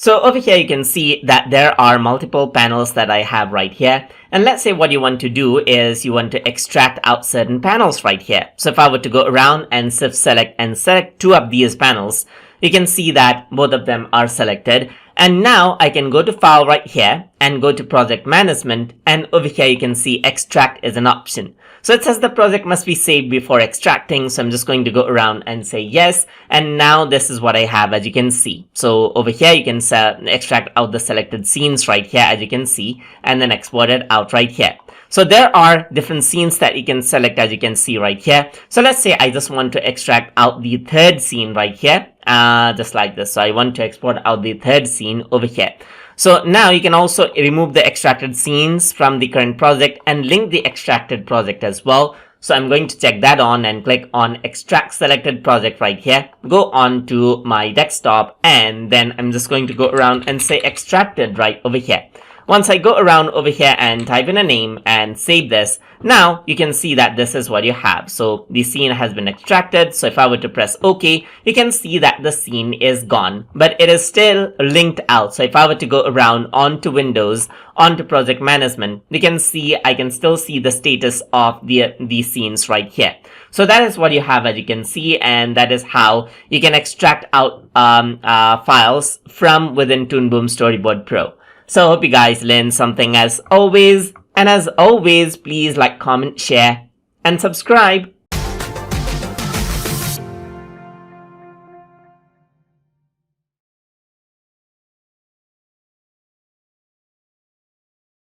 So over here, you can see that there are multiple panels that I have right here. And let's say what you want to do is you want to extract out certain panels right here. So if I were to go around and shift select and select two of these panels, you can see that both of them are selected. And now I can go to file right here and go to project management. And over here, you can see extract is an option. So it says the project must be saved before extracting. So I'm just going to go around and say yes. And now this is what I have, as you can see. So over here, you can extract out the selected scenes right here, as you can see, and then export it out right here. So there are different scenes that you can select, as you can see right here. So let's say I just want to extract out the third scene right here, just like this. So I want to export out the third scene over here. So now you can also remove the extracted scenes from the current project and link the extracted project as well. So I'm going to check that on and click on extract selected project right here. Go on to my desktop, and then I'm just going to go around and say extracted right over here. Once I go around over here and type in a name and save this, now you can see that this is what you have. So the scene has been extracted. So if I were to press OK, you can see that the scene is gone, but it is still linked out. So if I were to go around onto Windows, onto project management, you can see I can still see the status of these scenes right here. So that is what you have, as you can see, and that is how you can extract out files from within Toon Boom Storyboard Pro. So I hope you guys learned something as always. And as always, please like, comment, share, and subscribe.